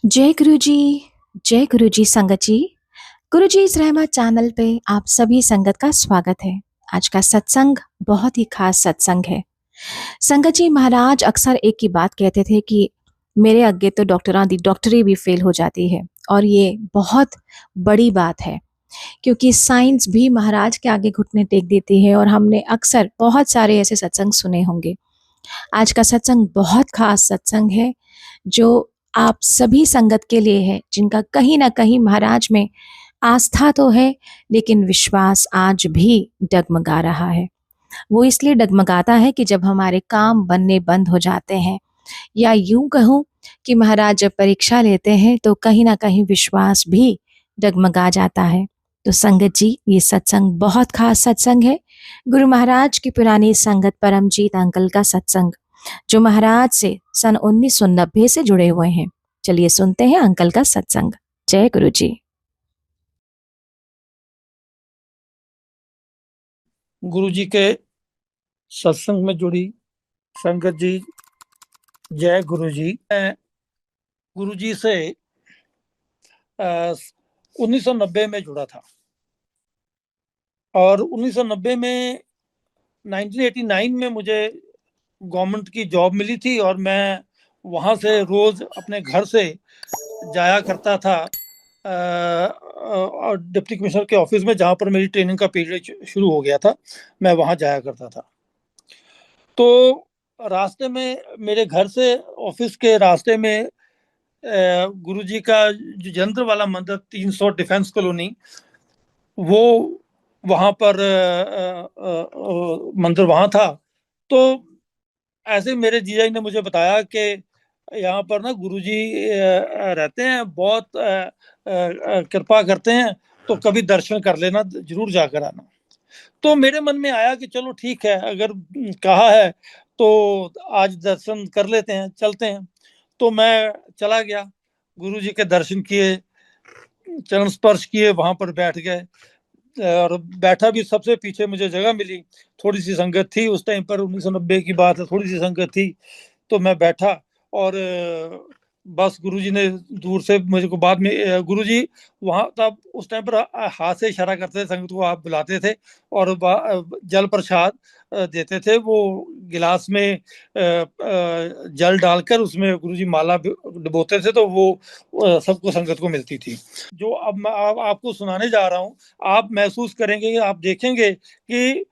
जय गुरु जी। जय गुरु जी संगत जी। गुरु जी इस रहमत चैनल पे आप सभी संगत का स्वागत है। आज का सत्संग बहुत ही खास सत्संग है। संगत जी महाराज अक्सर एक ही बात कहते थे कि मेरे अगे तो डॉक्टरी भी फेल हो जाती है और ये बहुत बड़ी बात है क्योंकि साइंस भी महाराज के आगे घुटने टेक देती है और हमने अक्सर बहुत सारे ऐसे सत्संग सुने होंगे। आज का सत्संग बहुत खास सत्संग है जो आप सभी संगत के लिए है जिनका कहीं ना कहीं महाराज में आस्था तो है लेकिन विश्वास आज भी डगमगा रहा है। वो इसलिए डगमगाता है कि जब हमारे काम बनने बंद हो जाते हैं या यूं कहूं कि महाराज जब परीक्षा लेते हैं तो कहीं ना कहीं विश्वास भी डगमगा जाता है। तो संगत जी ये सत्संग बहुत खास सत्संग है। गुरु महाराज की पुरानी संगत परमजीत अंकल का सत्संग जो महाराज से सन 1990 से जुड़े हुए हैं। चलिए सुनते हैं अंकल का सत्संग। जय गुरु जी। गुरु जी के सत्संग में जुड़ी संगत जी, जय गुरु जी। मैं गुरु जी से 1990 में जुड़ा था और 1990 में 1989 में मुझे गवर्नमेंट की जॉब मिली थी और मैं वहाँ से रोज अपने घर से जाया करता था और डिप्टी कमिश्नर के ऑफिस में, जहाँ पर मेरी ट्रेनिंग का पीरियड शुरू हो गया था, मैं वहाँ जाया करता था। तो रास्ते में, मेरे घर से ऑफिस के रास्ते में गुरु जी का जो जंत्र वाला मंदिर 300 डिफेंस कॉलोनी, वो वहाँ पर मंदिर वहाँ था। तो ऐसे मेरे जीजा ने मुझे बताया कि यहाँ पर ना गुरुजी रहते हैं, बहुत कृपा करते हैं, तो कभी दर्शन कर लेना, जरूर जाकर आना। तो मेरे मन में आया कि चलो ठीक है, अगर कहा है तो आज दर्शन कर लेते हैं, चलते हैं। तो मैं चला गया, गुरु जी के दर्शन किए, चरण स्पर्श किए, वहां पर बैठ गए और बैठा भी सबसे पीछे मुझे जगह मिली। थोड़ी सी संगत थी उस टाइम पर, 1990 की बात है, थोड़ी सी संगत थी। तो मैं बैठा और बस गुरुजी ने दूर से मुझे को, बाद में गुरुजी वहां तब उस टाइम पर हाथ से इशारा करते थे, संगत को आप बुलाते थे और जल प्रसाद देते थे। वो गिलास में जल डालकर उसमें गुरुजी माला डुबोते थे, तो वो सबको, संगत को मिलती थी। जो अब मैं आपको सुनाने जा रहा हूँ, आप महसूस करेंगे, आप देखेंगे कि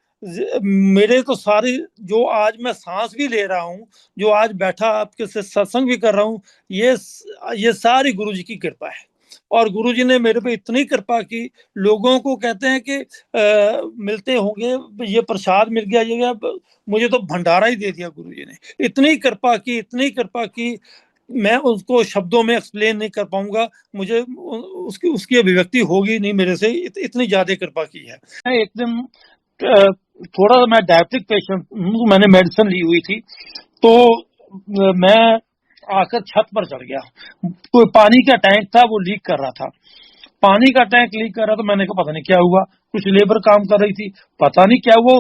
मेरे तो सारी, जो आज मैं सांस भी ले रहा हूँ, जो आज बैठा आपके से सत्संग भी कर रहा हूँ, ये सारी गुरु जी की कृपा है। और गुरु जी ने मेरे पे इतनी कृपा की, लोगों को कहते हैं कि मिलते होंगे, ये प्रसाद मिल गया, ये गया, मुझे तो भंडारा ही दे दिया गुरु जी ने। इतनी कृपा की, इतनी कृपा की, मैं उसको शब्दों में एक्सप्लेन नहीं कर पाऊंगा, मुझे उसकी उसकी अभिव्यक्ति होगी नहीं मेरे से, इतनी ज्यादा कृपा की है। मैं एक दिन थोड़ा सा, मैं डायबिटिक पेशेंट हूँ, मैंने मेडिसिन ली हुई थी, तो मैं आकर छत पर चढ़ गया। कोई पानी का टैंक था, वो लीक कर रहा था। पानी का टैंक लीक कर रहा था, मैंने कहा पता नहीं क्या हुआ। कुछ लेबर काम कर रही थी, पता नहीं क्या, वो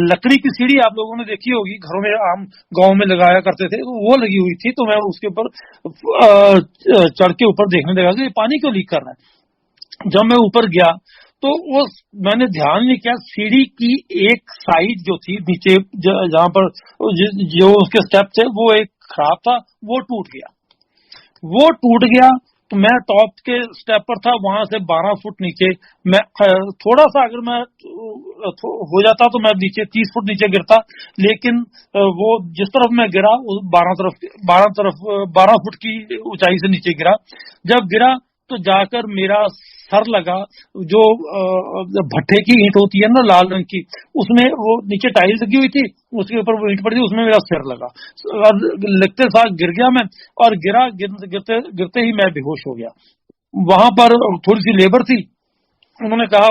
लकड़ी की सीढ़ी आप लोगों ने देखी होगी, घरों में आम गांव में लगाया करते थे, वो लगी हुई थी। तो मैं उसके ऊपर चढ़ के ऊपर देखने लगा कि पानी क्यों लीक कर रहा है। जब मैं ऊपर गया तो वो, मैंने ध्यान नहीं किया, सीढ़ी की एक साइड जो थी नीचे, जहां पर जो उसके स्टेप थे, वो एक खराब था, वो टूट गया। वो टूट गया तो मैं टॉप के स्टेप पर था, वहां से 12 फुट नीचे मैं, थोड़ा सा अगर मैं हो जाता तो मैं नीचे 30 फुट नीचे गिरता। लेकिन वो जिस तरफ मैं गिरा, 12 फुट की ऊंचाई से नीचे गिरा। जब गिरा तो जाकर मेरा सर लगा, जो भट्ठे की ईंट होती है ना, लाल रंग की, उसमें वो नीचे टाइल्स लगी हुई थी, उसके ऊपर वो ईंट पड़ी थी, उसमें मेरा सिर लगा और लगते साथ गिर गया मैं। और गिरते गिरते ही मैं बेहोश हो गया। वहां पर थोड़ी सी लेबर थी, उन्होंने कहा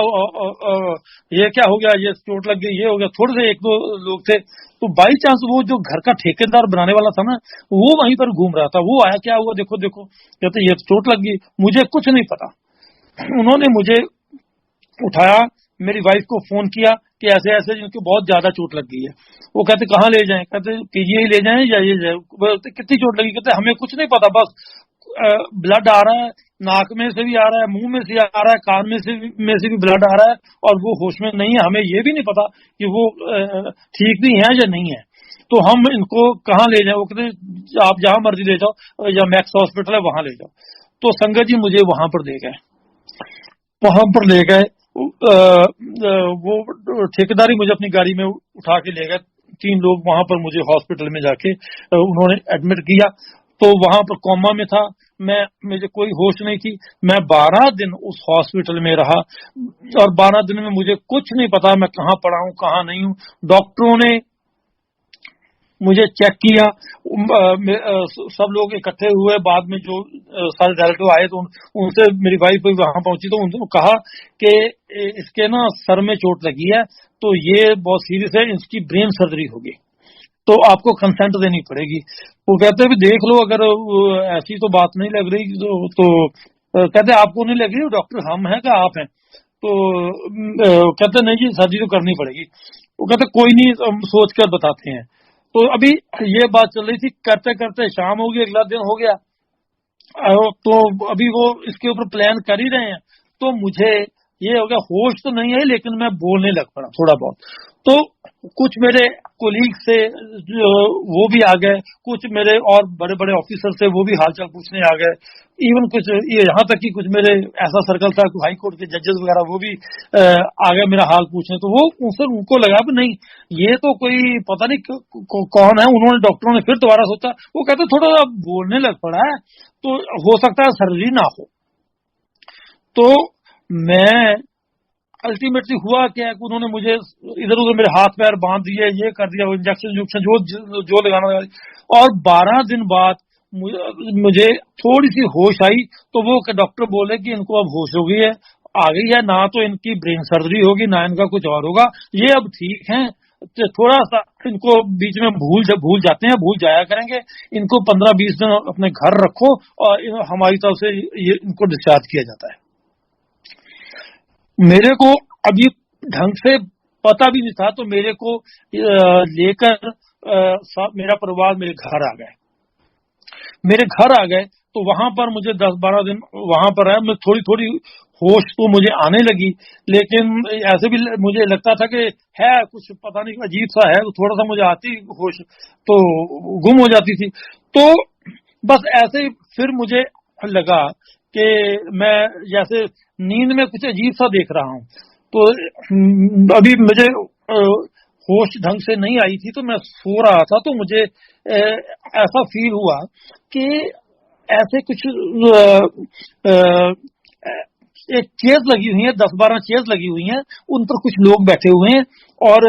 ये क्या हो गया, ये चोट लग गई, ये हो गया। थोड़े से एक दो लोग थे, तो बाई चांस वो जो घर का ठेकेदार बनाने वाला था ना, वो वहीं पर घूम रहा था। वो आया, क्या हुआ, देखो देखो, कहते ये चोट लग गई। मुझे कुछ नहीं पता। उन्होंने मुझे उठाया, मेरी वाइफ को फोन किया कि ऐसे ऐसे जिनको बहुत ज्यादा चोट लग गई है। वो कहते कहाँ ले जाएं, कहते पीजीआई ले जाएं या ये जाए, कितनी चोट लगी, कहते हमें कुछ नहीं पता, बस ब्लड आ रहा है, नाक में से भी आ रहा है, मुंह में से आ रहा है, कान में से भी ब्लड आ रहा है, और वो होश में नहीं है। हमें ये भी नहीं पता कि वो ठीक भी है या नहीं है। तो हम इनको कहाँ ले जाए? वो कहते आप जहां मर्जी ले जाओ, या मैक्स हॉस्पिटल है वहां ले जाओ। तो संगत जी मुझे वहां पर ले गए। वहां पर ले गए, वो ठेकेदारी मुझे अपनी गाड़ी में उठा के ले गए। 3 लोग वहां पर मुझे हॉस्पिटल में जाके उन्होंने एडमिट किया। तो वहां पर कोमा में था मैं, मुझे कोई होश नहीं थी। मैं 12 दिन उस हॉस्पिटल में रहा, और 12 दिन में मुझे कुछ नहीं पता मैं कहाँ पड़ा हूँ कहाँ नहीं हूँ। डॉक्टरों ने मुझे चेक किया, सब लोग इकट्ठे हुए। बाद में जो सारे रिलेटिव आए तो उनसे मेरी वाइफ भी वहां पहुंची, तो उन्होंने कहा कि इसके ना सर में चोट लगी है, तो ये बहुत सीरियस है, इसकी ब्रेन सर्जरी होगी, तो आपको कंसेंट देनी पड़ेगी। वो कहते भी देख लो, अगर ऐसी तो बात नहीं लग रही तो कहते आपको नहीं लग रही? डॉक्टर हम हैं क्या आप हैं? तो कहते नहीं जी सर्जरी तो करनी पड़ेगी। वो कहते कोई नहीं, हम सोच कर बताते हैं। तो अभी ये बात चल रही थी, करते करते शाम हो गई, अगला दिन हो गया। तो अभी वो इसके ऊपर प्लान कर ही रहे हैं। तो मुझे ये हो गया, होश तो नहीं है लेकिन मैं बोलने लग पड़ा थोड़ा बहुत। तो कुछ मेरे कोलीग से वो भी आ गए, कुछ मेरे और बड़े बड़े ऑफिसर से वो भी हालचाल पूछने आ गए। इवन कुछ ये यहाँ तक कि कुछ मेरे ऐसा सर्कल था, हाई कोर्ट के जजेस वगैरह वो भी आ गए मेरा हाल पूछने। तो वो उनको लगा कि नहीं ये तो कोई पता नहीं कौन है। उन्होंने डॉक्टरों ने फिर दोबारा सोचा, वो कहते थोड़ा बोलने लग पड़ा है, तो हो सकता है सर्जरी ना हो। तो मैं अल्टीमेटली हुआ क्या है कि उन्होंने मुझे इधर उधर मेरे हाथ पैर बांध दिए, ये कर दिया, इंजेक्शन जो लगाना लगा। और 12 दिन बाद मुझे थोड़ी सी होश आई, तो वो डॉक्टर बोले कि इनको अब होश हो गई है, आ गई है, ना तो इनकी ब्रेन सर्जरी होगी ना इनका कुछ और होगा, ये अब ठीक है। थोड़ा सा इनको बीच में भूल जाते हैं, भूल जाया करेंगे, इनको 15-20 दिन अपने घर रखो, और हमारी तरफ से ये इनको डिस्चार्ज किया जाता है। मेरे को अभी ढंग से पता भी नहीं था, तो मेरे को लेकर मेरा परिवार मेरे घर आ गए। मेरे घर आ गए तो वहां पर मुझे 10-12 दिन वहां पर है। मैं थोड़ी थोड़ी होश तो मुझे आने लगी, लेकिन ऐसे भी मुझे लगता था कि है कुछ पता नहीं अजीब सा है, तो थोड़ा सा मुझे आती होश तो गुम हो जाती थी। तो बस ऐसे ही फिर मुझे लगा कि मैं जैसे नींद में कुछ अजीब सा देख रहा हूँ। तो अभी मुझे होश ढंग से नहीं आई थी, तो मैं सो रहा था, तो मुझे ऐसा फील हुआ कि ऐसे कुछ एक चेयर्स लगी हुई है, 10-12 चेयर्स लगी हुई हैं, उन पर कुछ लोग बैठे हुए हैं, और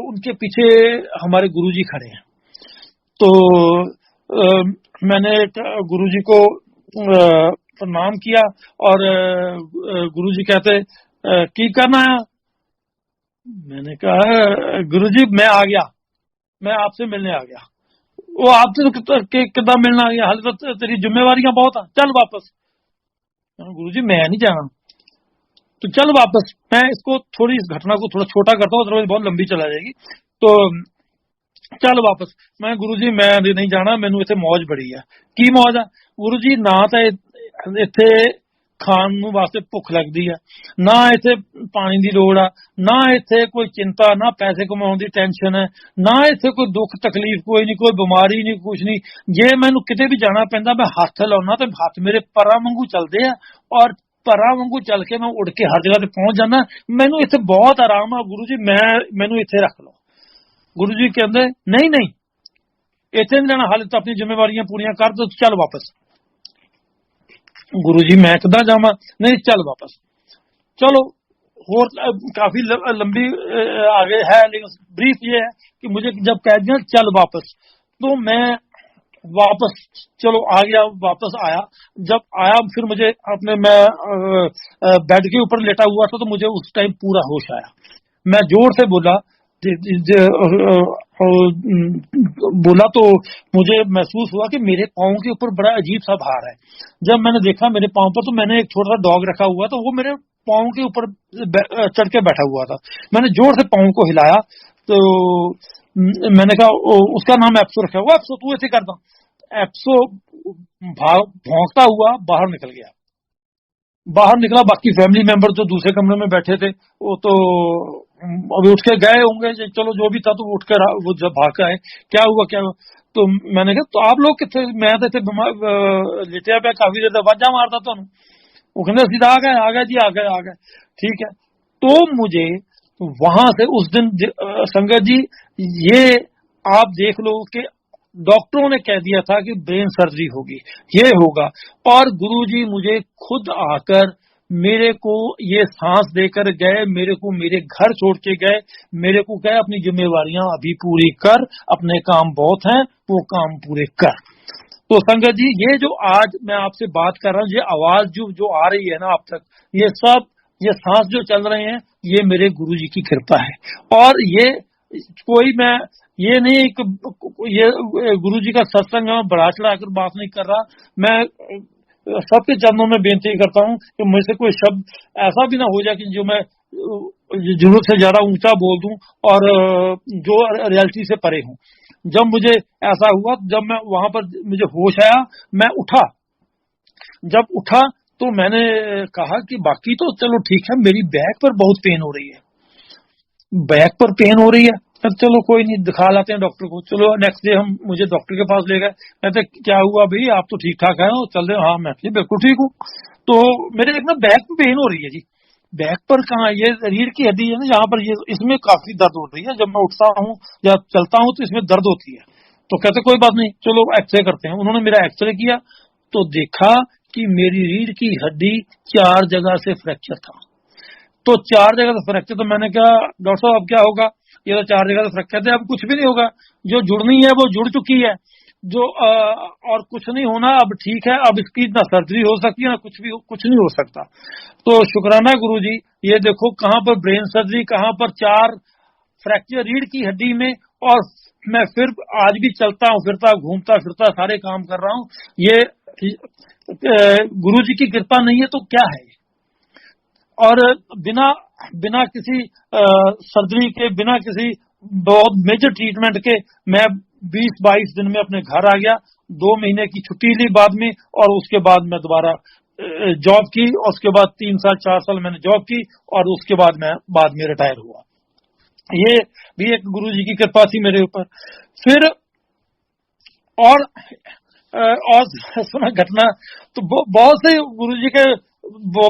उनके पीछे हमारे गुरुजी खड़े हैं। तो मैंने गुरुजी को प्रणाम किया, और गुरुजी कहते की करना है? मैंने कहा गुरुजी मैं आ गया, मैं आपसे मिलने आ गया। वो आपसे कितना मिलना आ गया, हाल तो तेरी जिम्मेवारियां बहुत है, चल वापस। गुरुजी मैं नहीं जाना, तो चल वापस। मैं इसको थोड़ी इस घटना को थोड़ा छोटा करता हूँ, अदरवाइज बहुत लंबी चला जाएगी। तो चल वापस। मैं गुरुजी मैं नहीं जाना, मैनू इत्थे मौज बड़ी है। की मौज है? गुरुजी ना तो इत्थे खान वास्ते भुख लगती है, ना इत्थे पानी की लोड़ आ, ना इत्थे कोई चिंता, ना पैसे कमाने की टेंशन है, ना इत्थे कोई दुख तकलीफ कोई नहीं, कोई बीमारी नहीं, कुछ नहीं। जे मैनू किते भी जाना पैंदा मैं हथ लाउना तो हथ मेरे परां वांगू चलदे आ, और परां वांगू चल के मैं उड़ के हर जगह ते पहुंच जाना। मैनू इत्थे बहुत आराम है गुरु जी, मैनू इत्थे रख लो। गुरु जी कहते नहीं नहीं इत्थे नहीं रहना, हाले तो अपनी जिम्मेवारियां पूरियां कर, तो चल वापस। गुरु जी मैं किदा जावा? नहीं चल वापस। चलो और काफी लंबी आगे है, लेकिन ब्रीफ ये है कि मुझे जब कह दिया चल वापस, तो मैं वापस चलो आ गया, वापस आया। जब आया फिर मुझे अपने मैं बेड के ऊपर लेटा हुआ था, तो मुझे उस टाइम पूरा होश आया। मैं जोर से बोला बोला तो मुझे महसूस हुआ कि मेरे पाँव के ऊपर बड़ा अजीब सा भार है। जब मैंने देखा मेरे पाँव पर, तो मैंने एक छोटा सा डॉग रखा हुआ था, वो मेरे पाँव के ऊपर चढ़ के बैठा हुआ था। मैंने जोर से पाँव को हिलाया, तो मैंने कहा उसका नाम एप्सो रखा हुआ। एप्सो तू ऐसे करता, एप्सो भौंकता हुआ बाहर निकल गया। बाहर निकला, बाकी फैमिली मेंबर जो दूसरे कमरे में बैठे थे वो तो अभी उठ के गए होंगे, चलो जो भी था, तो उठ कर वो जब भाग के आए, क्या हुआ क्या हुआ। तो मैंने कहा तो आप लोग कितने, मैं तो इतने लेटिया पे काफी देर तक वाजा मारता था। वो कहते सीधा आ गए जी, आ गए आ गए, ठीक है। तो मुझे वहां से उस दिन संगत जी, ये आप देख लो कि डॉक्टरों ने कह दिया था कि ब्रेन सर्जरी होगी, ये होगा, और गुरुजी मुझे खुद आकर मेरे को ये सांस देकर गए, मेरे को मेरे घर छोड़ के गए, मेरे को कहे अपनी जिम्मेवारियां अभी पूरी कर, अपने काम बहुत हैं वो काम पूरे कर। तो संगत जी, ये जो आज मैं आपसे बात कर रहा हूँ, ये आवाज जो जो आ रही है ना आप तक, ये सब, ये सांस जो चल रहे हैं, ये मेरे गुरु जी की कृपा है। और ये कोई, मैं ये नहीं कि ये गुरु जी का सत्संग है, बढ़ा चढ़ा कर बात नहीं कर रहा। मैं सबके चरणों में बेनती करता हूँ कि मुझसे कोई शब्द ऐसा भी ना हो जाए कि जो मैं जरूरत से ज्यादा ऊंचा बोल दूं और जो रियलिटी से परे हूं। जब मुझे ऐसा हुआ, जब मैं वहां पर मुझे होश आया, मैं उठा। जब उठा तो मैंने कहा कि बाकी तो चलो ठीक है, मेरी बैक पर बहुत पेन हो रही है, बैक पर पेन हो रही है। चलो कोई नहीं, दिखा लाते हैं डॉक्टर को। चलो नेक्स्ट डे हम मुझे डॉक्टर के पास ले गए। कहते क्या हुआ भाई, आप तो ठीक ठाक है, चल रहे हो? हाँ, मैं बिल्कुल ठीक हूँ। तो मेरे एक ना बैक पे पेन हो रही है जी। बैक पर कहाँ, ये रीढ़ की हड्डी है ना यहाँ पर, ये इसमें काफी दर्द हो रही है। जब मैं उठता हूँ या चलता हूँ तो इसमें दर्द होती है। तो कहते कोई बात नहीं, चलो एक्सरे करते हैं। उन्होंने मेरा एक्सरे किया तो देखा कि मेरी रीढ़ की हड्डी 4 जगह से फ्रैक्चर था। तो 4 जगह से फ्रैक्चर, तो मैंने कहा डॉक्टर साहब अब क्या होगा, ये तो 4 जगह से फ्रैक्चर है, अब कुछ भी नहीं होगा, जो जुड़नी है वो जुड़ चुकी है, जो और कुछ नहीं होना, अब ठीक है, अब इसकी ना सर्जरी हो सकती है ना कुछ भी, कुछ नहीं हो सकता। तो शुक्राना गुरुजी, ये देखो कहाँ पर ब्रेन सर्जरी, कहाँ पर 4 फ्रैक्चर रीढ़ की हड्डी में, और मैं फिर आज भी चलता हूँ फिरता, घूमता फिरता, सारे काम कर रहा हूँ। ये गुरुजी की कृपा नहीं है तो क्या है। और बिना बिना किसी सर्जरी के, बिना किसी बहुत मेजर ट्रीटमेंट के, मैं 20-22 दिन में अपने घर आ गया। 2 महीने की छुट्टी ली बाद में, और उसके बाद मैं दोबारा जॉब की, और उसके बाद 3 साल 4 साल मैंने जॉब की, और उसके बाद मैं बाद में रिटायर हुआ। ये भी एक गुरु जी की कृपा थी मेरे ऊपर। फिर और सुना घटना, तो बहुत से गुरु जी के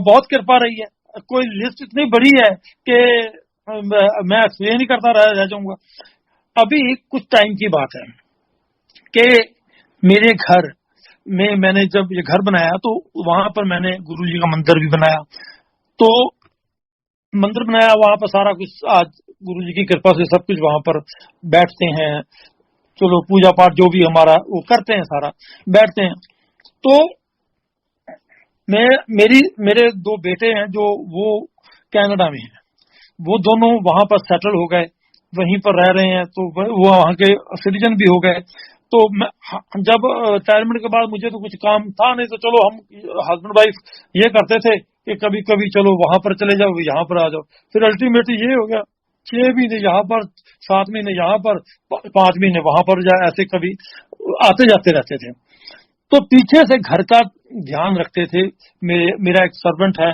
बहुत कृपा रही है। कोई लिस्ट इतनी बड़ी है कि मैं एक्सप्लेन ही करता रह जाऊंगा। अभी कुछ टाइम की बात है कि मेरे घर में मैंने जब ये घर बनाया तो वहां पर मैंने गुरु जी का मंदिर भी बनाया। तो मंदिर बनाया, वहां पर सारा कुछ, आज गुरु जी की कृपा से सब कुछ वहां पर बैठते हैं, चलो पूजा पाठ जो भी हमारा वो करते हैं, सारा बैठते हैं। तो मेरे 2 बेटे हैं जो वो कनाडा में हैं, वो दोनों वहां पर सेटल हो गए, वहीं पर रह रहे हैं, तो वो वहां के सिटीजन भी हो गए। तो जब रिटायरमेंट के बाद मुझे तो कुछ काम था नहीं, तो चलो हम हस्बैंड वाइफ ये करते थे कि कभी कभी चलो वहां पर चले जाओ, यहाँ पर आ जाओ। फिर अल्टीमेटली ये हो गया, 6 महीने यहाँ पर, 7 महीने यहाँ पर, 5 महीने वहां पर, ऐसे कभी आते जाते रहते थे। तो पीछे से घर का ध्यान रखते थे। मेरा एक सर्वेंट है,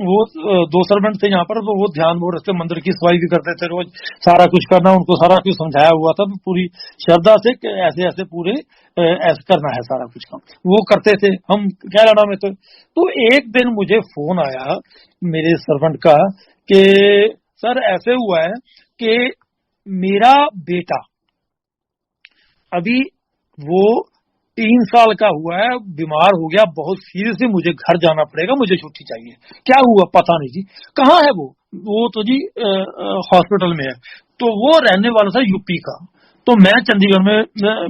वो 2 सर्वेंट थे यहाँ पर, तो वो ध्यान, वो रखते, मंदिर की सफाई भी करते थे, रोज सारा कुछ करना, उनको सारा कुछ समझाया हुआ था पूरी श्रद्धा से कि ऐसे ऐसे पूरे ऐसे करना है, सारा कुछ काम वो करते थे। हम कैनाडा में थे। तो एक दिन मुझे फोन आया मेरे सर्वेंट का कि सर ऐसे हुआ है कि मेरा बेटा अभी वो 3 साल का हुआ है, बीमार हो गया बहुत सीरियसली, मुझे घर जाना पड़ेगा, मुझे छुट्टी चाहिए। क्या हुआ पता नहीं जी। कहाँ है वो तो जी हॉस्पिटल में है। तो वो रहने वाला था यूपी का, तो मैं चंडीगढ़ में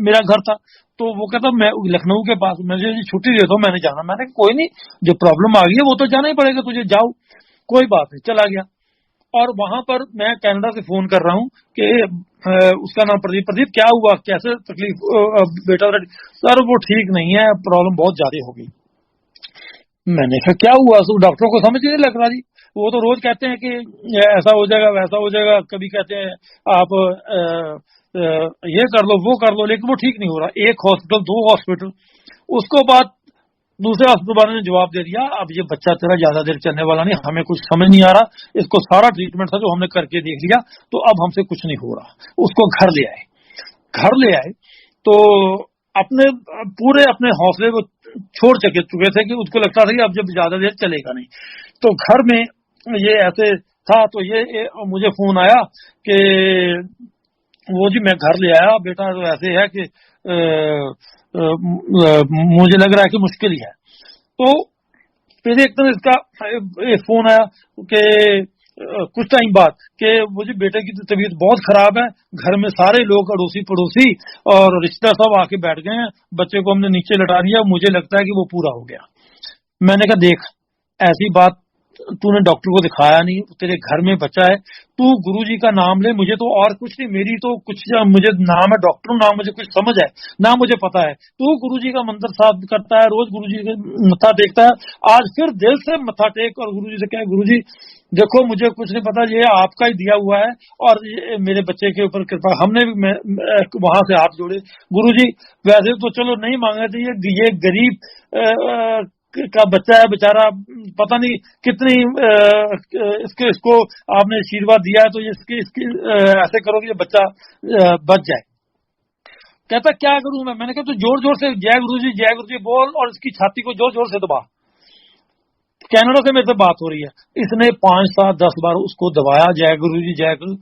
मेरा घर था। तो वो कहता मैं लखनऊ के पास, मुझे छुट्टी दे दो, मैंने जाना। मैंने कोई नहीं, जो प्रॉब्लम आ गई है वो तो जाना ही पड़ेगा तुझे, जाओ कोई बात नहीं। चला गया, और वहां पर मैं कनाडा से फोन कर रहा हूँ कि उसका नाम प्रदीप। प्रदीप क्या हुआ, कैसे तकलीफ, बेटा? सर वो ठीक नहीं है, प्रॉब्लम बहुत ज्यादा हो गई। मैंने कहा क्या हुआ? तो डॉक्टरों को समझ नहीं लग रहा जी। वो तो रोज कहते हैं कि ऐसा हो जाएगा, वैसा हो जाएगा, कभी कहते हैं आप ये कर लो, वो कर लो, लेकिन वो ठीक नहीं हो रहा। एक हॉस्पिटल, 2 हॉस्पिटल, उसको बाद दूसरे हॉस्पिटल वाले ने जवाब दे दिया, अब ये बच्चा तेरा ज्यादा देर चलने वाला नहीं, हमें कुछ समझ नहीं आ रहा, इसको सारा ट्रीटमेंट था जो हमने करके देख लिया, तो अब हमसे कुछ नहीं हो रहा। उसको घर ले आए। घर ले आए तो अपने पूरे अपने हौसले को छोड़ चुके थे कि उसको लगता था कि अब जब ज्यादा देर चलेगा नहीं। तो घर में ये ऐसे था, तो ये मुझे फोन आया कि वो जी मैं घर ले आया बेटा, तो ऐसे है कि मुझे लग रहा है कि मुश्किल ही है। तो फिर एक दिन इसका फोन आया कि कुछ टाइम बाद कि मुझे बेटे की तबीयत बहुत खराब है, घर में सारे लोग अड़ोसी पड़ोसी और रिश्तेदार सब आके बैठ गए हैं, बच्चे को हमने नीचे लटा दिया, मुझे लगता है कि वो पूरा हो गया। मैंने कहा देख, ऐसी बात तूने डॉक्टर को दिखाया नहीं, तेरे घर में बच्चा है, तू गुरुजी का नाम ले, मुझे तो और कुछ नहीं, मेरी तो कुछ, मुझे नाम है डॉक्टर, ना मुझे कुछ समझ है ना मुझे पता है, तू गुरुजी का मंदिर साफ करता है, रोज गुरुजी के मत्था टेकता है, आज फिर दिल से मत्था टेक और गुरुजी से कहे गुरुजी देखो मुझे कुछ नहीं पता, ये आपका ही दिया हुआ है और ये मेरे बच्चे के ऊपर कृपा। हमने भी वहां से हाथ जोड़े, गुरुजी वैसे तो चलो नहीं मांगे थे, ये गरीब का बच्चा है बेचारा, पता नहीं कितनी इसको आपने आशीर्वाद दिया है, तो इसकी ऐसे करो कि ये बच्चा बच जाए। कहता क्या करूं मैंने कहा तो जोर जोर से जय गुरु जी बोल और इसकी छाती को जोर जोर से दबा। कनाडा से मेरे से बात हो रही है, इसने 5 7 10 बार उसको दबाया, जय गुरु जी जय गुरु।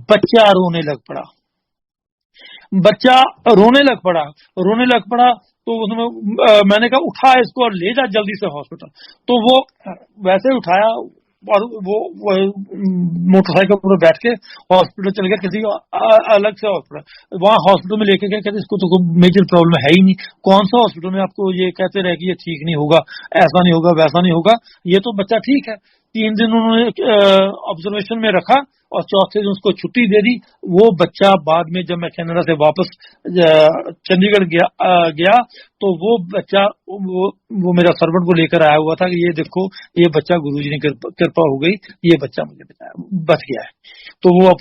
बच्चा रोने लग पड़ा, बच्चा रोने लग पड़ा। तो उसमें मैंने कहा उठा इसको और ले जा जल्दी से हॉस्पिटल। तो वो वैसे उठाया और वो मोटरसाइकिल पर बैठ के हॉस्पिटल चल गया, किसी अलग से हॉस्पिटल। वहां हॉस्पिटल में लेके गए, कहते इसको तो कोई मेजर प्रॉब्लम है ही नहीं। कौन सा हॉस्पिटल में आपको ये कहते रहे कि ये ठीक नहीं होगा, ऐसा नहीं होगा, वैसा नहीं होगा, ये तो बच्चा ठीक है। 3 दिन उन्होंने ऑब्जर्वेशन में रखा और चौथे दिन उसको छुट्टी दे दी। वो बच्चा बाद में जब मैं कनाडा से वापस चंडीगढ़ गया तो वो बच्चा वो मेरा सर्वेंट को लेकर आया हुआ था कि ये देखो ये बच्चा गुरुजी ने कृपा हो गई, ये बच्चा मुझे बच गया है। तो वो अब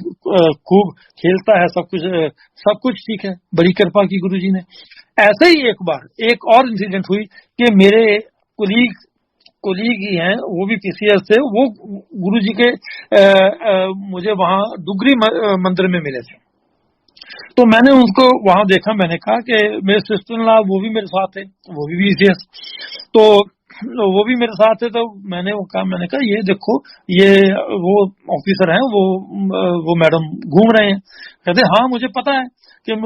खूब खेलता है, सब कुछ ठीक है, बड़ी कृपा की गुरुजी ने। ऐसे ही एक बार एक और इंसिडेंट हुई कि मेरे कोलीग ही हैं, वो भी पीसीएस से, वो गुरुजी के मुझे वहां डुगरी मंदिर में मिले थे। तो मैंने उनको वहां देखा, मैंने कहा कि मेरे सिस्टर इन लॉ वो भी मेरे साथ थे, वो भी पीसीएस, तो वो भी मेरे साथ थे। तो मैंने वो कहा, मैंने कहा ये देखो ये वो ऑफिसर हैं, वो मैडम घूम रहे हैं। कहते हाँ मुझे पता है कि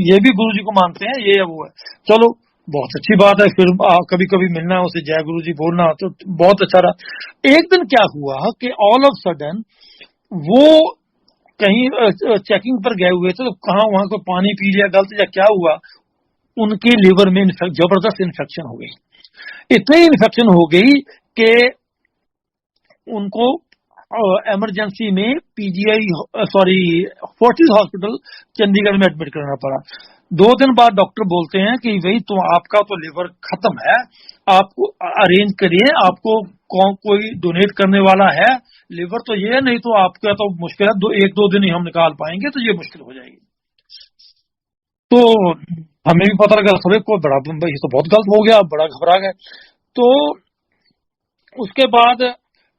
ये भी गुरुजी को मानते हैं, ये वो है। चलो बहुत अच्छी बात है, फिर कभी कभी मिलना, उसे जय गुरु जी बोलना, तो बहुत अच्छा रहा। एक दिन क्या हुआ कि ऑल ऑफ सडन वो कहीं चेकिंग पर गए हुए थे, तो कहाँ वहां को पानी पी लिया गलत या क्या हुआ, उनके लिवर में जबरदस्त इन्फेक्शन हो गई। इतनी इन्फेक्शन हो गई कि उनको इमरजेंसी में फोर्टिस हॉस्पिटल चंडीगढ़ में एडमिट करना पड़ा। 2 दिन बाद डॉक्टर बोलते हैं कि भाई तो आपका तो लिवर खत्म है, आपको अरेंज करिए, आपको कोई डोनेट करने वाला है लिवर, तो ये नहीं तो आपका तो मुश्किल है, 1-2 दिन ही हम निकाल पाएंगे, तो ये मुश्किल हो जाएगी। तो हमें भी पता लगा सभी को, बड़ा ये तो बहुत गलत हो गया, बड़ा घबरा गए। तो उसके बाद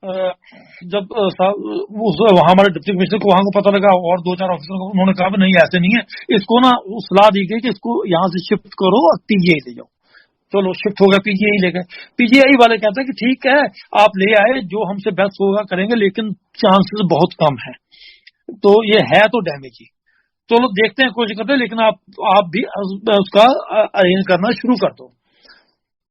जब वहां हमारे डिप्टी कमिश्नर को वहां को पता लगा और 2-4 ऑफिसर को, उन्होंने कहा नहीं ऐसे नहीं है, इसको ना सलाह दी गई कि इसको यहाँ से शिफ्ट करो और पीजीआई ले जाओ। चलो शिफ्ट हो गया, पीजीआई ले गए। पीजीआई वाले कहते हैं कि ठीक है आप ले आए, जो हमसे बेस्ट होगा करेंगे, लेकिन चांसेस बहुत कम है, तो ये है तो डैमेज ही, चलो देखते हैं, कोशिश करते हैं, लेकिन आप भी उसका अरेंज करना शुरू कर दो।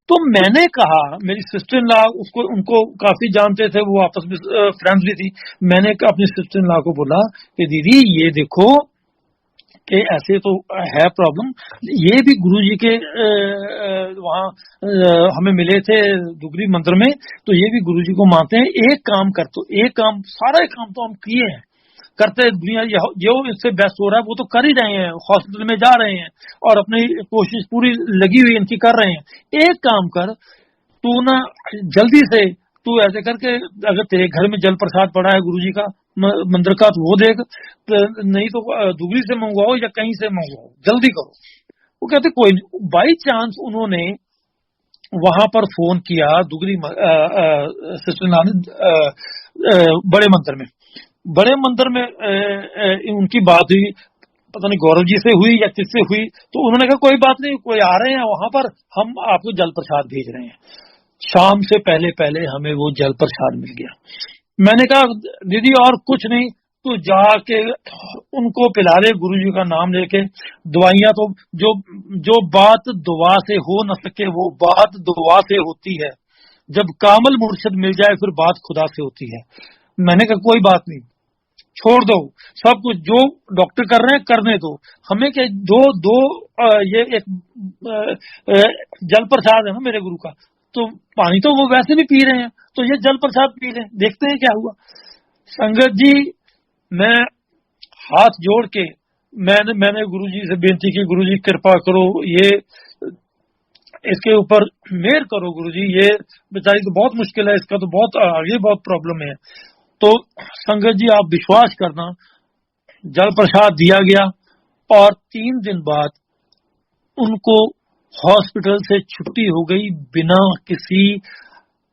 तो मैंने कहा, मेरी सिस्टर इन लॉ उनको काफी जानते थे, वो आपस में फ्रेंड्स भी थी। मैंने अपनी सिस्टर इन लॉ को बोला कि दीदी ये देखो कि ऐसे तो है प्रॉब्लम, ये भी गुरुजी के वहाँ हमें मिले थे डुगरी मंदिर में, तो ये भी गुरुजी को मानते हैं। एक काम सारे काम तो हम किए हैं, करते दुनिया जो इससे बेस्ट हो रहा है वो तो कर ही रहे हैं, हॉस्पिटल में जा रहे हैं और अपनी कोशिश पूरी लगी हुई इनकी कर रहे हैं। एक काम कर, तू ना जल्दी से तू ऐसे करके, अगर तेरे घर में जल प्रसाद पड़ा है गुरुजी का मंदिर का, तो वो देख, नहीं तो दुगरी से मंगवाओ या कहीं से मंगवाओ, जल्दी करो। वो कहते कोई नहीं। बाई चांस उन्होंने वहां पर फोन किया दुगरी सिस्टर नानक बड़े मंदिर में। बड़े मंदिर में उनकी बात हुई, पता नहीं गौरव जी से हुई या किससे हुई, तो उन्होंने कहा कोई बात नहीं, कोई आ रहे हैं वहां पर, हम आपको जल प्रसाद भेज रहे हैं। शाम से पहले पहले हमें वो जल प्रसाद मिल गया। मैंने कहा दीदी और कुछ नहीं, तो जाके उनको पिला दे, गुरु जी का नाम लेके। दवाइयां तो जो जो बात दुआ से हो न सके वो बात दुआ से होती है। जब कामल मुर्शिद मिल जाए फिर बात खुदा से होती है। मैंने कहा कोई बात नहीं, छोड़ दो सब कुछ, जो डॉक्टर कर रहे हैं करने दो, हमें क्या दो दो ये एक जल प्रसाद है ना मेरे गुरु का, तो पानी तो वो वैसे भी पी रहे हैं, तो ये जल प्रसाद पी लें, देखते हैं क्या हुआ। संगत जी, मैं हाथ जोड़ के मैंने गुरु जी से बेनती की, गुरु जी कृपा करो, ये इसके ऊपर मेहर करो गुरु जी, ये बेचारी तो बहुत मुश्किल है, इसका तो बहुत आगे बहुत प्रॉब्लम है। तो संगत जी आप विश्वास करना, जल प्रसाद दिया गया और 3 दिन बाद उनको हॉस्पिटल से छुट्टी हो गई, बिना किसी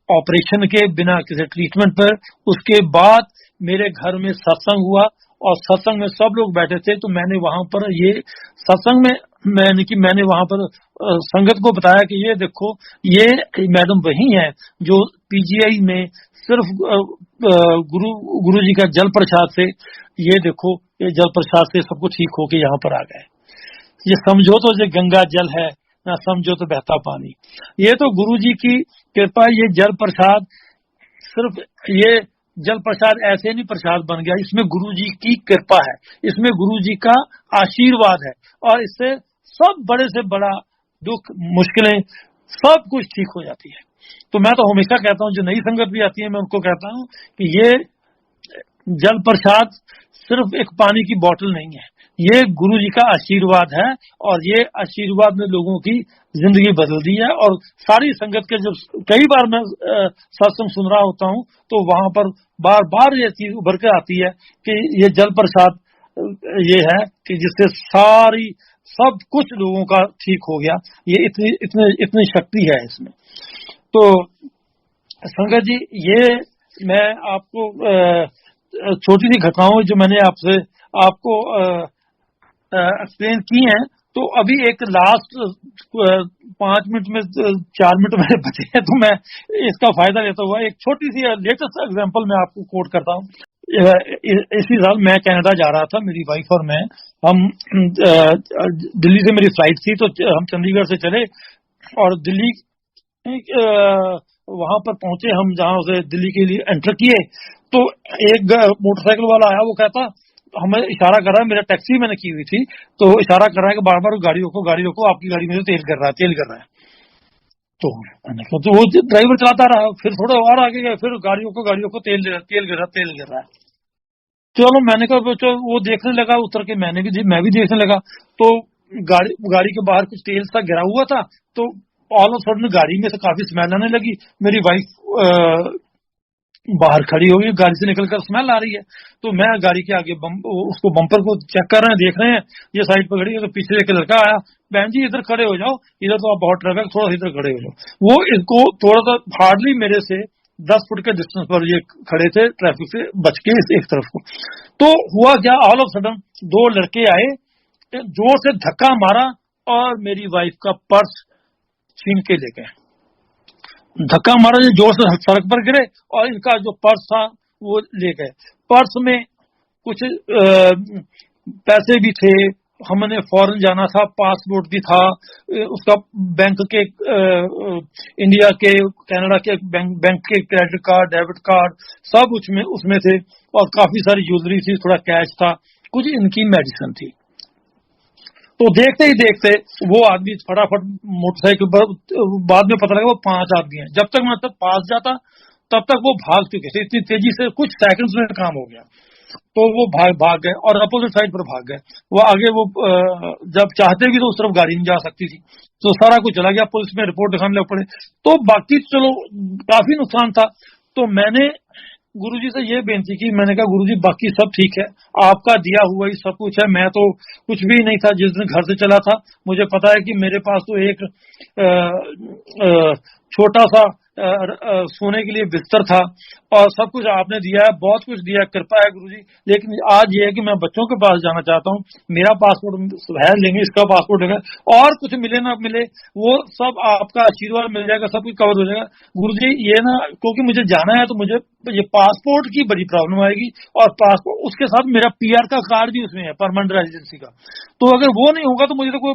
ऑपरेशन के, बिना किसी ट्रीटमेंट पर। उसके बाद मेरे घर में सत्संग हुआ और सत्संग में सब लोग बैठे थे, तो मैंने वहां पर ये सत्संग में मैंने वहां पर संगत को बताया कि ये देखो, ये मैडम वही है जो पीजीआई में सिर्फ गुरु जी का जल प्रसाद से, ये देखो ये जल प्रसाद से सबको ठीक होके यहाँ पर आ गए। ये समझो तो ये गंगा जल है, ना समझो तो बहता पानी। ये तो गुरु जी की कृपा। ये जल प्रसाद सिर्फ ये जल प्रसाद ऐसे नहीं प्रसाद बन गया, इसमें गुरु जी की कृपा है, इसमें गुरु जी का आशीर्वाद है, और इससे सब बड़े से बड़ा दुख, मुश्किलें, सब कुछ ठीक हो जाती है। तो मैं तो हमेशा कहता हूँ, जो नई संगत भी आती है, मैं उनको कहता हूँ कि ये जल प्रसाद सिर्फ एक पानी की बोतल नहीं है, ये गुरु जी का आशीर्वाद है, और ये आशीर्वाद ने लोगों की जिंदगी बदल दी है। और सारी संगत के जब कई बार मैं सत्संग सुन रहा होता हूँ, तो वहां पर बार बार ये चीज उभर के आती है कि ये जल प्रसाद ये है कि जिससे सारी सब कुछ लोगों का ठीक हो गया। ये इतनी शक्ति है इसमें। तो संगत जी, ये मैं आपको छोटी सी घटनाओं जो मैंने आपको एक्सप्लेन की हैं, तो अभी एक लास्ट 5 मिनट में 4 मिनट मेरे बचे हैं, तो मैं इसका फायदा लेता हुआ एक छोटी सी लेटेस्ट एग्जांपल मैं आपको कोट करता हूँ। इसी साल मैं कनाडा जा रहा था, मेरी वाइफ और मैं, हम दिल्ली से मेरी फ्लाइट थी, तो हम चंडीगढ़ से चले और दिल्ली वहां पर पहुंचे। हम जहां से दिल्ली के लिए एंटर किए, तो एक मोटरसाइकिल वाला आया, वो कहता, हमें इशारा कर रहा है, मेरा टैक्सी मैंने की हुई थी, तो इशारा कर रहा है कि बार बार गाड़ी रोको, आपकी गाड़ी में तेल कर रहा है। तो मैंने कहा, तो वो ड्राइवर चलाता रहा, फिर थोड़ा और आगे गए, फिर गाड़ियों को तेल गिर रहा है। चलो मैंने कहा, चलो वो देखने लगा, उतर के मैं भी देखने लगा, तो गाड़ी के बाहर कुछ तेल सा गिरा हुआ था, तो ऑल ऑफ सडन गाड़ी में से काफी स्मेल आने लगी। मेरी वाइफ बाहर खड़ी हो गई, गाड़ी से निकलकर स्मेल आ रही है, तो मैं गाड़ी के आगे उसको बम्पर को चेक कर रहे हैं, देख रहे हैं, ये साइड पर खड़ी है, तो पीछे एक लड़का आया, बहन जी इधर खड़े हो जाओ, इधर तो आप बहुत ट्रैफिक, थोड़ा इधर खड़े हो जाओ। वो इसको थोड़ा सा हार्डली मेरे से 10 फुट के डिस्टेंस पर ये खड़े थे, ट्रैफिक से बच के एक तरफ को। तो हुआ क्या, ऑल ऑफ सडन 2 लड़के आए, जोर से धक्का मारा और मेरी वाइफ का पर्स छीन के ले गए। धक्का मारा, जो जोर से सड़क पर गिरे, और इनका जो पर्स था वो ले गए। पर्स में कुछ पैसे भी थे, हमने फॉरेन जाना था, पासपोर्ट भी था, उसका बैंक के इंडिया के, कनाडा के बैंक के क्रेडिट कार्ड, डेबिट कार्ड, सब उसमें थे, और काफी सारी ज्वेलरी थी, थोड़ा कैश था, कुछ इनकी मेडिसिन थी। तो देखते ही देखते वो आदमी फटाफट मोटरसाइकिल पर, बाद में पता लगा वो 5 आदमी हैं। जब तक मैं तब पास जाता तब तक वो भाग चुके थे, इतनी तेजी से, कुछ सेकंड्स में काम हो गया। तो वो भाग गए और अपोजिट साइड पर भाग गए। वो आगे वो जब चाहते भी तो उस तरफ गाड़ी नहीं जा सकती थी, तो सारा कुछ चला गया, पुलिस में रिपोर्ट दिखाने लग पड़े। तो बाकी चलो काफी नुकसान था। तो मैंने गुरुजी से ये बेनती की, मैंने कहा गुरुजी बाकी सब ठीक है, आपका दिया हुआ ही सब कुछ है, मैं तो कुछ भी नहीं था जिस दिन घर से चला था। मुझे पता है कि मेरे पास तो एक छोटा सा सोने के लिए बिस्तर था, और सब कुछ आपने दिया है, बहुत कुछ दिया है, कृपा है गुरुजी। लेकिन आज ये है कि मैं बच्चों के पास जाना चाहता हूँ, मेरा पासपोर्ट है लेंगे, इसका पासपोर्ट है, और कुछ मिले ना मिले वो सब आपका आशीर्वाद मिल जाएगा, सब कुछ कवर हो जाएगा गुरुजी। ये ना, क्योंकि मुझे जाना है तो मुझे ये पासपोर्ट की बड़ी प्रॉब्लम आएगी, और पासपोर्ट उसके साथ मेरा पीआर का कार्ड भी उसमें है, परमानेंट रेजिडेंसी का। तो अगर वो नहीं होगा तो मुझे तो कोई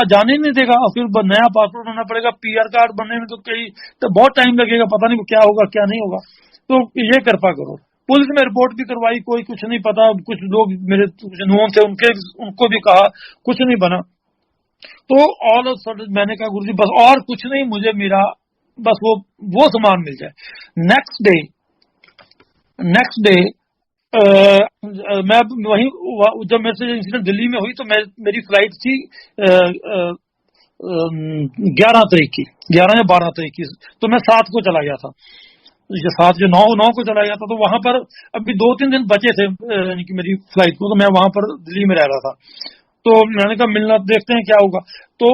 जाने ही नहीं देगा, और फिर नया पासपोर्ट बनाना पड़ेगा, पीआर कार्ड बनने में तो कई तो बहुत टाइम लगेगा, पता नहीं क्या होगा क्या नहीं होगा। तो ये कृपा करो। पुलिस में रिपोर्ट भी करवाई, कोई कुछ नहीं पता, कुछ लोग मेरे कुछ नोन थे उनके, उनको भी कहा, कुछ नहीं बना। तो ऑल ऑफ सडन मैंने कहा गुरुजी बस और कुछ नहीं, मुझे मेरा बस वो सामान मिल जाए। नेक्स्ट डे मैं वहीं, जब मेरे से इंसिडेंट दिल्ली में हुई तो मेरी फ्लाइट थी 11 तारीख की, 11 या 12 तारीख की, तो मैं 7 को चला गया था, ये 7 जो 9 को चला गया था। तो वहां पर अभी 2-3 दिन बचे थे यानी कि मेरी फ्लाइट को, तो मैं वहां पर दिल्ली में रह रहा था। तो मैंने कहा मिलना, देखते हैं क्या होगा। तो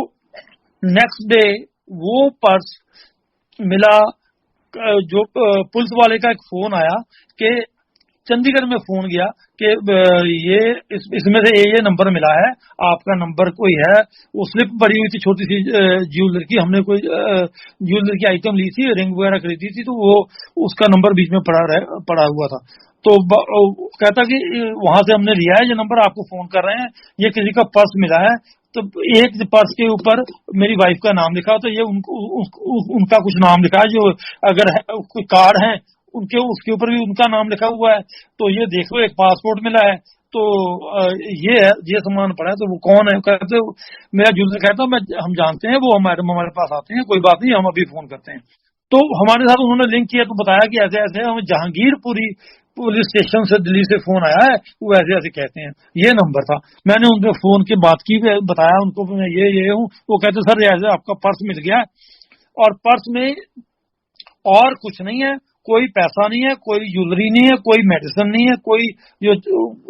नेक्स्ट डे वो पर्स मिला, जो पुलिस वाले का एक फोन आया कि चंडीगढ़ में फोन गया कि ये इसमें से ये नंबर मिला है, आपका नंबर कोई है, वो स्लिप भरी हुई थी छोटी सी ज्वेलर की, हमने कोई ज्वेलर की आइटम ली थी, रिंग वगैरह खरीदी थी, तो वो उसका नंबर बीच में पड़ा हुआ था। तो कहता कि वहां से हमने लिया है ये नंबर, आपको फोन कर रहे हैं, ये किसी का पर्स मिला है। तो एक पर्स के ऊपर मेरी वाइफ का नाम लिखा, तो ये उनका कुछ नाम लिखा है, जो अगर कोई कार्ड है उनके, उसके ऊपर भी उनका नाम लिखा हुआ है। तो ये देखो एक पासपोर्ट मिला है, तो ये है, ये सामान पड़ा है, तो वो कौन है? कहते मेरा जूनियर कहता मैं, हम जानते हैं, वो हमारे पास आते हैं, कोई बात नहीं, हम अभी फोन करते हैं। तो हमारे साथ उन्होंने लिंक किया, तो बताया कि ऐसे ऐसे हमें जहांगीरपुरी पुलिस स्टेशन से दिल्ली से फोन आया है, वो ऐसे ऐसे कहते हैं, ये नंबर था। मैंने उनके फोन की बात की, बताया उनको मैं ये हूँ। वो कहते सर ऐसे आपका पर्स मिल गया, और पर्स में और कुछ नहीं है, कोई पैसा नहीं है, कोई ज्वेलरी नहीं है, कोई मेडिसिन नहीं है, कोई जो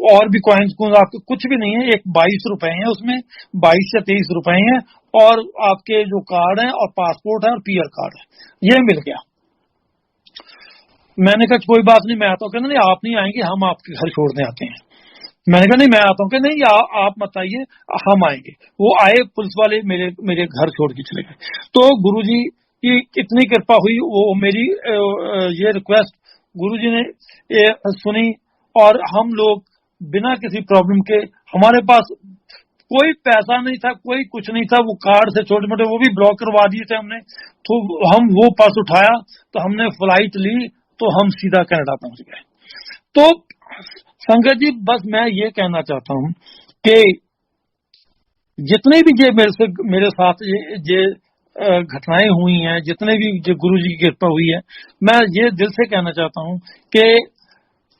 और भी कॉइन्स आपके कुछ भी नहीं है। एक 22 रुपए है उसमें, 22 या 23 रुपए हैं, और आपके जो कार्ड है और पासपोर्ट है और पीआर कार्ड है, ये मिल गया। मैंने कहा कोई बात नहीं, मैं आता हूँ। कहना नहीं आप नहीं आएंगे, हम आपके घर छोड़ने आते हैं। मैंने कहा नहीं मैं आता हूँ। कि नहीं आप मत आइए, हम आएंगे। वो आए, पुलिस वाले मेरे मेरे घर छोड़ के चले गए। तो गुरुजी की इतनी कृपा हुई, वो मेरी ये रिक्वेस्ट गुरुजी ने सुनी, और हम लोग बिना किसी प्रॉब्लम के, हमारे पास कोई पैसा नहीं था, कोई कुछ नहीं था, वो कार्ड से छोटे मोटे वो भी ब्लॉक करवा दिए थे हमने। तो हम वो पर्स उठाया, तो हमने फ्लाइट ली, तो हम सीधा कनाडा पहुंच गए। तो संगत जी बस मैं ये कहना चाहता हूं कि जितने भी ये मेरे साथ ये घटनाएं हुई हैं, जितने भी जो गुरु जी की कृपा हुई है, मैं ये दिल से कहना चाहता हूं कि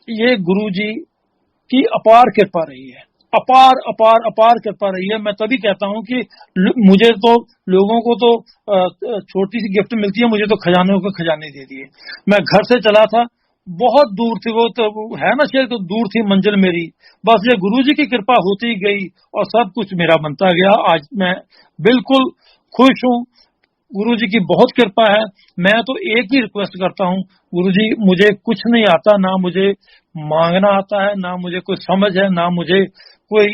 ये गुरु जी की अपार कृपा रही है, अपार अपार अपार कृपा रही है। मैं तभी कहता हूं कि मुझे तो, लोगों को तो छोटी सी गिफ्ट मिलती है, मुझे तो खजानों के खजाने दे दिए। मैं घर से चला था, बहुत दूर थी, वो तो है ना शेर, तो दूर थी मंजिल मेरी, बस ये गुरुजी की कृपा होती गई, और सब कुछ मेरा बनता गया। आज मैं बिल्कुल खुश हूँ, गुरुजी की बहुत कृपा है। मैं तो एक ही रिक्वेस्ट करता हूँ, गुरुजी मुझे कुछ नहीं आता, ना मुझे मांगना आता है, ना मुझे कोई समझ है, ना मुझे कोई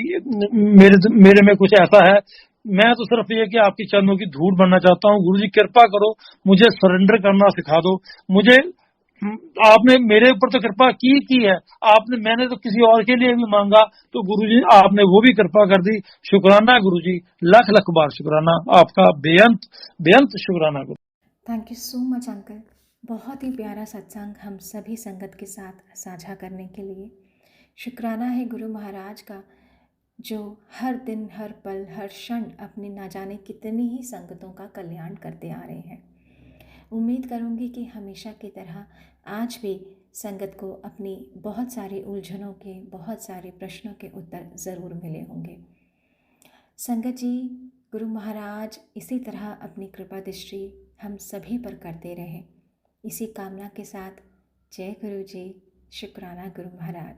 मेरे में कुछ ऐसा है। मैं तो सिर्फ ये कि आपकी चरणों की धूल बनना चाहता हूँ। गुरुजी कृपा करो, मुझे सरेंडर करना सिखा दो। मुझे आपने मेरे ऊपर तो कृपा की है, आपने, मैंने तो किसी और के लिए भी मांगा, तो गुरुजी आपने वो भी कृपा कर दी। शुक्राना गुरुजी, लाख लाख बार शुक्राना आपका, बेअंत बेअंत शुक्राना गुरु। Thank you so much uncle, बहुत ही प्यारा सत्संग हम सभी संगत के साथ साझा करने के लिए। शुक्राना है गुरु महाराज का, जो हर दिन, हर पल, हर क्षण अपने ना जाने कितनी ही संगतों का कल्याण करते आ रहे हैं। उम्मीद करूंगी कि हमेशा की तरह आज भी संगत को अपनी बहुत सारी उलझनों के, बहुत सारे प्रश्नों के उत्तर ज़रूर मिले होंगे। संगत जी, गुरु महाराज इसी तरह अपनी कृपा दृष्टि हम सभी पर करते रहें, इसी कामना के साथ जय गुरु जी, शुक्राना गुरु महाराज।